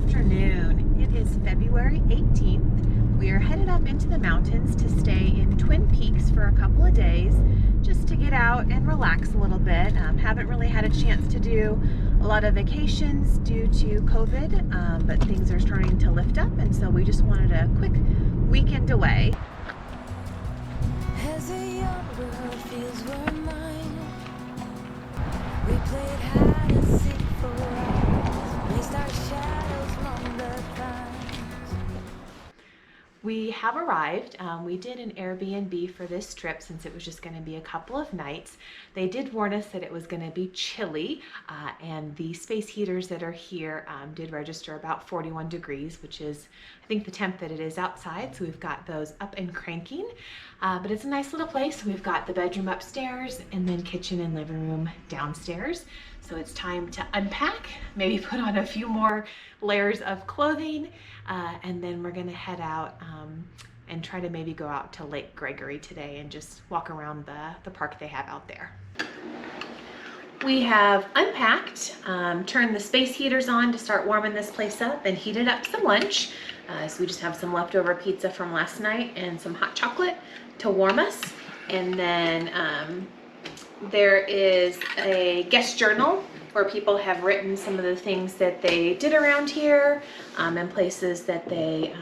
afternoon. It is February 18th. We are headed up into the mountains to stay in Twin Peaks for a couple of days just to get out and relax a little bit. Haven't really had a chance to do a lot of vacations due to COVID, but things are starting to lift up, and so we just wanted a quick weekend away. As a young girl, fields were mine. We played hide and seek for hours, placed our shadows among the pines. We have arrived. We did an Airbnb for this trip since it was just going to be a couple of nights. They did warn us that it was going to be chilly, and the space heaters that are here did register about 41 degrees, which is, I think, the temp that it is outside. So we've got those up and cranking, but it's a nice little place. We've got the bedroom upstairs and then kitchen and living room downstairs. So it's time to unpack, maybe put on a few more layers of clothing, and then we're gonna head out and try to maybe go out to Lake Gregory today and just walk around the park they have out there. We have unpacked, turned the space heaters on to start warming this place up, and heated up some lunch. So we just have some leftover pizza from last night and some hot chocolate to warm us. And then there is a guest journal where people have written some of the things that they did around here and places that they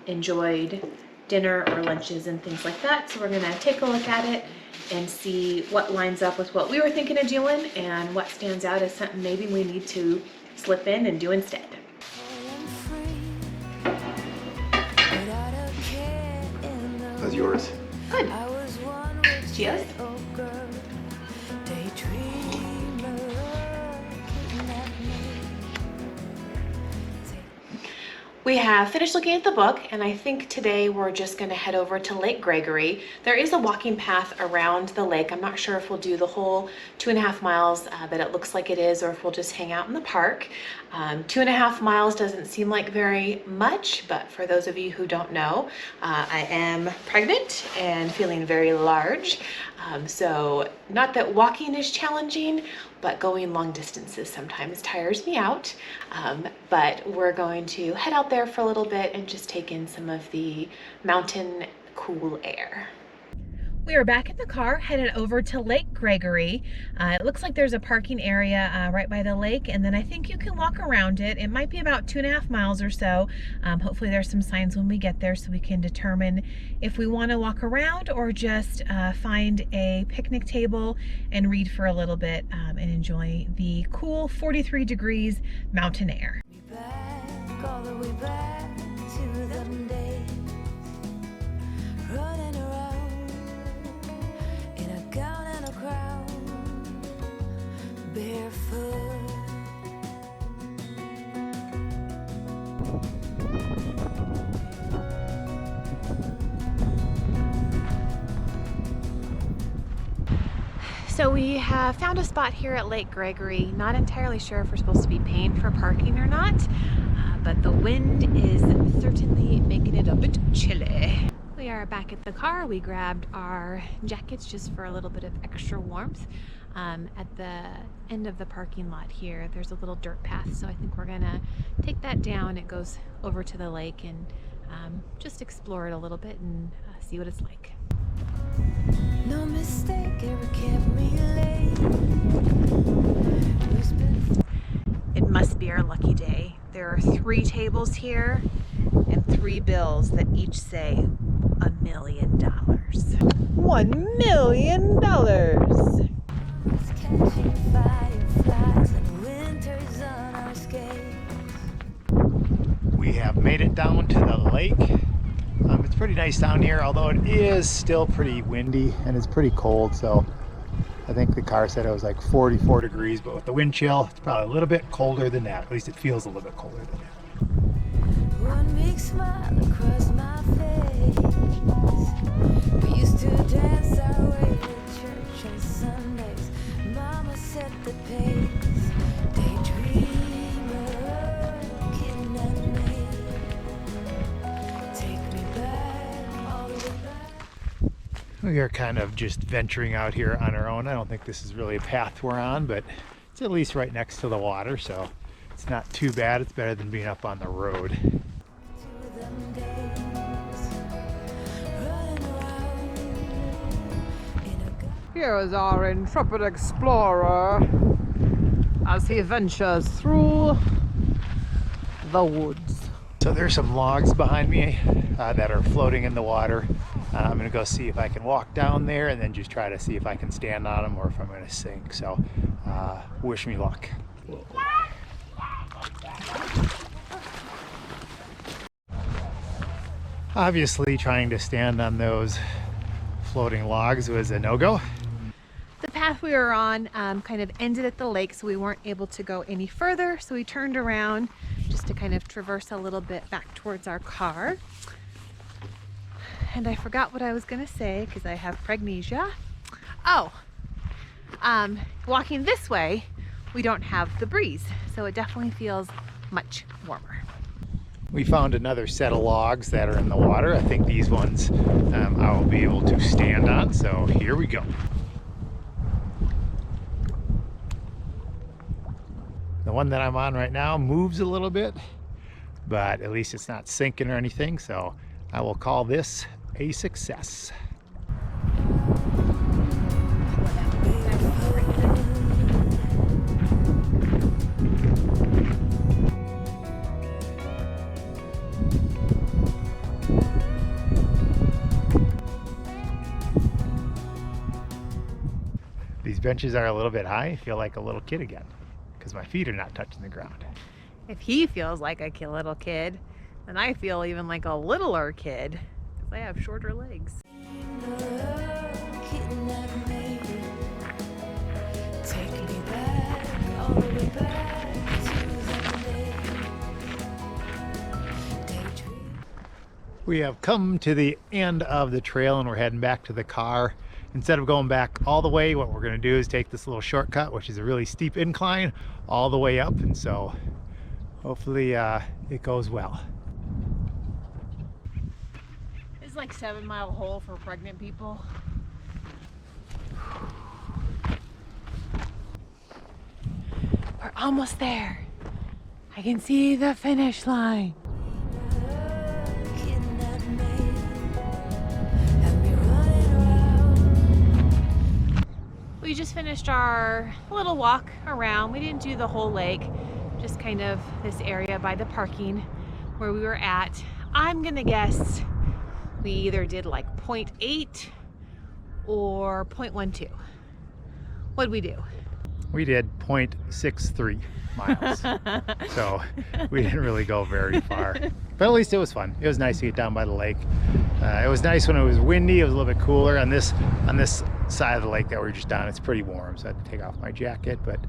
enjoyed dinner or lunches and things like that. So we're gonna take a look at it and see what lines up with what we were thinking of doing and what stands out as something maybe we need to slip in and do instead. That's yours. Good. Cheers. We have finished looking at the book, and I think today we're just going to head over to Lake Gregory. There is a walking path around the lake. I'm not sure if we'll do the whole 2.5 miles, but it looks like it is, or if we'll just hang out in the park. 2.5 miles doesn't seem like very much, but for those of you who don't know, I am pregnant and feeling very large. So not that walking is challenging, but going long distances sometimes tires me out. But we're going to head out there for a little bit and just take in some of the mountain cool air. We are back in the car, headed over to Lake Gregory. It looks like there's a parking area right by the lake, and then I think you can walk around it. It might be about 2.5 miles or so. Hopefully there's some signs when we get there so we can determine if we want to walk around or just find a picnic table and read for a little bit and enjoy the cool 43 degrees mountain air. All the way back to them days, running around in a gown and a crown, barefoot. So we have found a spot here at Lake Gregory. Not entirely sure if we're supposed to be paying for parking or not, but the wind is certainly making it a bit chilly. We are back at the car. We grabbed our jackets just for a little bit of extra warmth. At the end of the parking lot here, there's a little dirt path, so I think we're gonna take that down. It goes over to the lake and just explore it a little bit and see what it's like. No mistake ever kept me late. It must be our lucky day. There are 3 tables here and 3 bills that each say $1 million. $1 million! Catching fireflies and winters on our skates. We have made it down to the lake. It's pretty nice down here, although it is still pretty windy and it's pretty cold. So I think the car said it was like 44 degrees, but with the wind chill, it's probably a little bit colder than that. At least it feels a little bit colder than that. One big smile across my face. We used to dance our way to church on Sundays. Mama set the pace. Daydreamer, kidnap me. Take me back, all the way back. We are kind of just venturing out here on our own. I don't think this is really a path we're on, but it's at least right next to the water, so it's It's not too bad. It's better than being up on the road. to them days, running around in a gun. Here is our intrepid explorer as he ventures through the woods. So there's some logs behind me that are floating in the water. I'm gonna go see if I can walk down there and then just try to see if I can stand on them or if I'm gonna sink. So wish me luck. Obviously trying to stand on those floating logs was a no-go. The path we were on kind of ended at the lake, so we weren't able to go any further. So we turned around just to kind of traverse a little bit back towards our car. And I forgot what I was gonna say because I have pragnesia. Oh, walking this way, we don't have the breeze, so it definitely feels much warmer. We found another set of logs that are in the water. I think these ones I will be able to stand on, so here we go. The one that I'm on right now moves a little bit, but at least it's not sinking or anything, so I will call this a success. These benches are a little bit high. I feel like a little kid again because my feet are not touching the ground. If he feels like a little kid, then I feel even like a littler kid because I have shorter legs. Kidnap me, take me back, all the way back to the daydream. We have come to the end of the trail and we're heading back to the car. Instead of going back all the way, what we're going to do is take this little shortcut, which is a really steep incline, all the way up. And so hopefully it goes well. It's like 7 Mile Hole for pregnant people. We're almost there. I can see the finish line. Kidnap me, have me running around. We just finished our little walk around. We didn't do the whole lake, just kind of this area by the parking where we were at. I'm gonna guess we either did like 0.8 or 0.12. What'd we do? We did 0.63 miles. So we didn't really go very far. But at least it was fun. It was nice to get down by the lake. It was nice when it was windy. It was a little bit cooler. On this side of the lake that we're just on, it's pretty warm, so I had to take off my jacket. But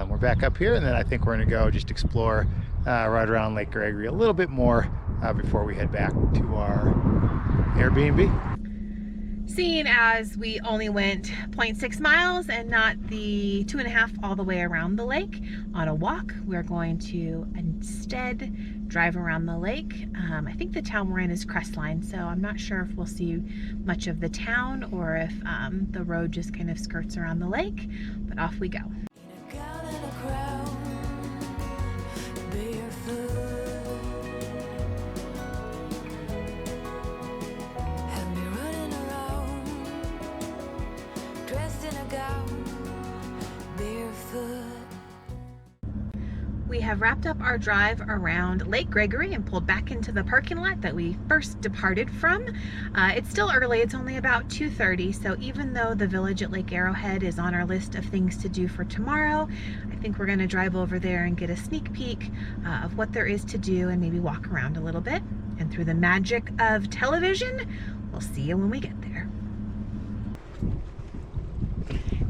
we're back up here, and then I think we're gonna go just explore right around Lake Gregory a little bit more before we head back to our Airbnb. Seeing as we only went 0.6 miles and not the 2.5 all the way around the lake on a walk, we're going to instead drive around the lake. I think the town we're in is Crestline, so I'm not sure if we'll see much of the town or if the road just kind of skirts around the lake, but off we go. In a gown and a crown, barefoot, have me running around, dressed in a gown, barefoot. We have wrapped up our drive around Lake Gregory and pulled back into the parking lot that we first departed from. It's still early, it's only about 2:30, so even though the village at Lake Arrowhead is on our list of things to do for tomorrow, I think we're gonna drive over there and get a sneak peek of what there is to do and maybe walk around a little bit. And through the magic of television, we'll see you when we get there.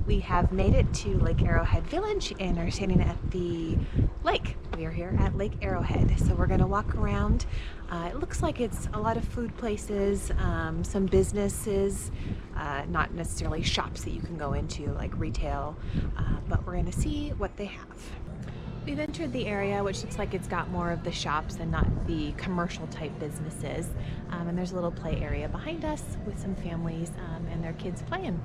We have made it to Lake Arrowhead Village and are standing at the lake. We are here at Lake Arrowhead, so we're gonna walk around. It looks like it's a lot of food places, some businesses, not necessarily shops that you can go into like retail, but we're gonna see what they have. We've entered the area, which looks like it's got more of the shops and not the commercial type businesses. And there's a little play area behind us with some families and their kids playing.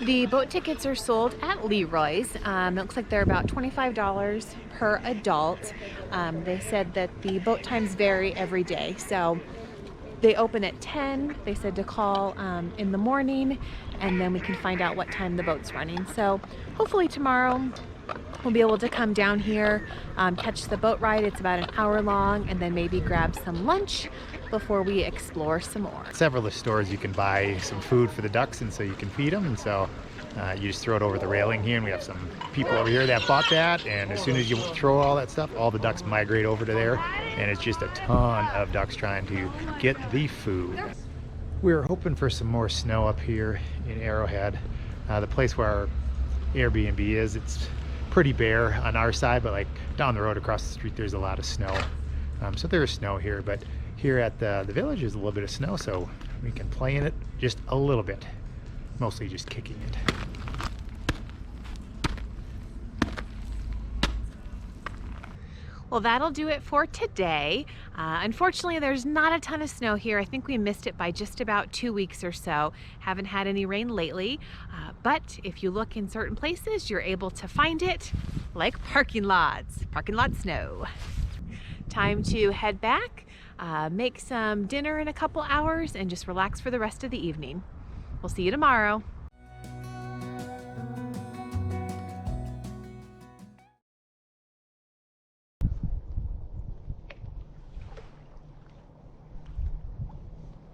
The boat tickets are sold at Leroy's. It looks like they're about $25 per adult. They said that the boat times vary every day. So they open at 10. They said to call in the morning, and then we can find out what time the boat's running. So hopefully tomorrow we'll be able to come down here, catch the boat ride. It's about an hour long, and then maybe grab some lunch before we explore some more. Several of the stores you can buy some food for the ducks, and so you can feed them, and so you just throw it over the railing here, and we have some people over here that bought that, and as soon as you throw all that stuff, all the ducks migrate over to there, and it's just a ton of ducks trying to get the food. We were hoping for some more snow up here in Arrowhead. The place where our Airbnb is, it's pretty bare on our side, but like down the road across the street there's a lot of snow. So there is snow here, but here at the village there's a little bit of snow, so we can play in it just a little bit, mostly just kicking it. Well, that'll do it for today. Unfortunately, there's not a ton of snow here. I think we missed it by just about 2 weeks or so. Haven't had any rain lately, but if you look in certain places, you're able to find it, like parking lot snow. Time to head back, make some dinner in a couple hours, and just relax for the rest of the evening. We'll see you tomorrow.